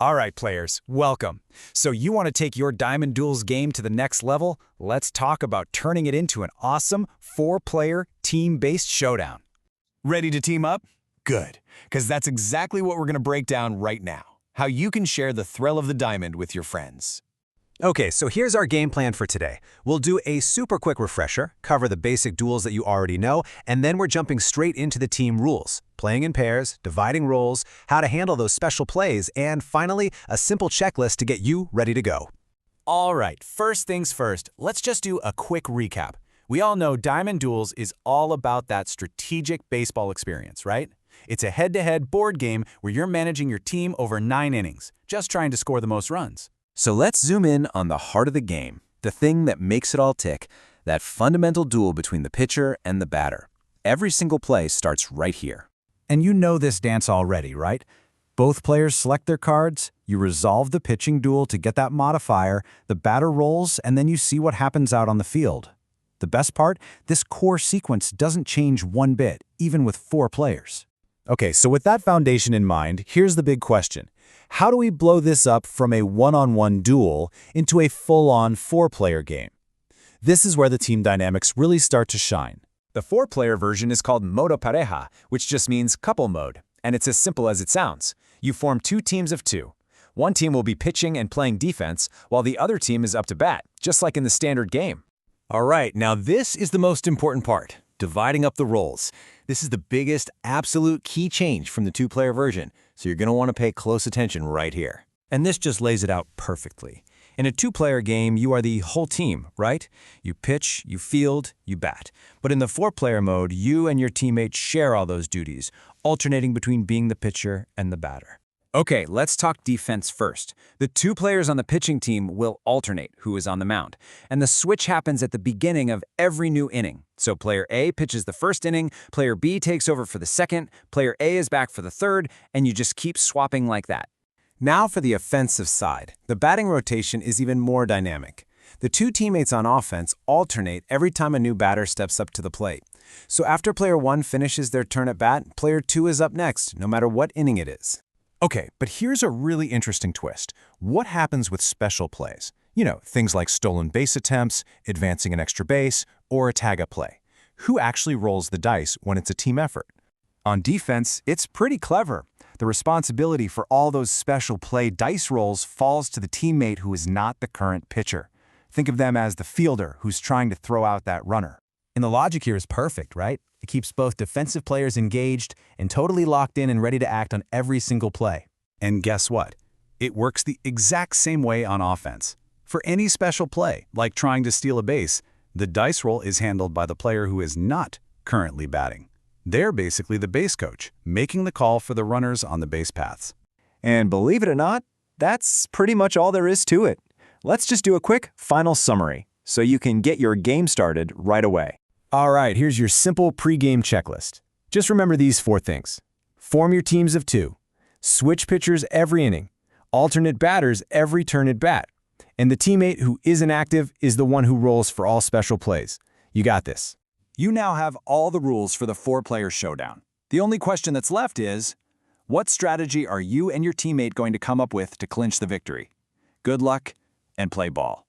All right, players, welcome. So you want to take your Diamond Duels game to the next level? Let's talk about turning it into an awesome four-player, team-based showdown. Ready to team up? Good, because that's exactly what we're going to break down right now. How you can share the thrill of the diamond with your friends. Okay, so here's our game plan for today. We'll do a super quick refresher, cover the basic duels that you already know, and then we're jumping straight into the team rules, playing in pairs, dividing roles, how to handle those special plays, and finally, a simple checklist to get you ready to go. All right, first things first, let's just do a quick recap. We all know Diamond Duels is all about that strategic baseball experience, right? It's a head-to-head board game where you're managing your team over 9 innings, just trying to score the most runs. So let's zoom in on the heart of the game, the thing that makes it all tick, that fundamental duel between the pitcher and the batter. Every single play starts right here. And you know this dance already, right? Both players select their cards, you resolve the pitching duel to get that modifier, the batter rolls, and then you see what happens out on the field. The best part, this core sequence doesn't change one bit, even with 4 players. Okay, so with that foundation in mind, here's the big question. How do we blow this up from a one-on-one duel into a full-on 4-player game? This is where the team dynamics really start to shine. The 4-player version is called Modo Pareja, which just means couple mode, and it's as simple as it sounds. You form 2 teams of 2. One team will be pitching and playing defense, while the other team is up to bat, just like in the standard game. All right, now this is the most important part, dividing up the roles. This is the biggest absolute key change from the 2-player version, so you're going to want to pay close attention right here. And this just lays it out perfectly. In a 2-player game, you are the whole team, right? You pitch, you field, you bat. But in the 4-player mode, you and your teammates share all those duties, alternating between being the pitcher and the batter. Okay, let's talk defense first. The 2 players on the pitching team will alternate who is on the mound, and the switch happens at the beginning of every new inning. So player A pitches the first inning, player B takes over for the second, player A is back for the third, and you just keep swapping like that. Now for the offensive side. The batting rotation is even more dynamic. The 2 teammates on offense alternate every time a new batter steps up to the plate. So after player 1 finishes their turn at bat, player 2 is up next, no matter what inning it is. Okay, but here's a really interesting twist. What happens with special plays? You know, things like stolen base attempts, advancing an extra base, or a tag-up play. Who actually rolls the dice when it's a team effort? On defense, it's pretty clever. The responsibility for all those special play dice rolls falls to the teammate who is not the current pitcher. Think of them as the fielder who's trying to throw out that runner. And the logic here is perfect, right? It keeps both defensive players engaged and totally locked in and ready to act on every single play. And guess what? It works the exact same way on offense. For any special play, like trying to steal a base, the dice roll is handled by the player who is not currently batting. They're basically the base coach, making the call for the runners on the base paths. And believe it or not, that's pretty much all there is to it. Let's just do a quick final summary so you can get your game started right away. All right, here's your simple pre-game checklist. Just remember these 4 things. Form your teams of 2. Switch pitchers every inning. Alternate batters every turn at bat. And the teammate who isn't active is the one who rolls for all special plays. You got this. You now have all the rules for the 4-player showdown. The only question that's left is, what strategy are you and your teammate going to come up with to clinch the victory? Good luck and play ball.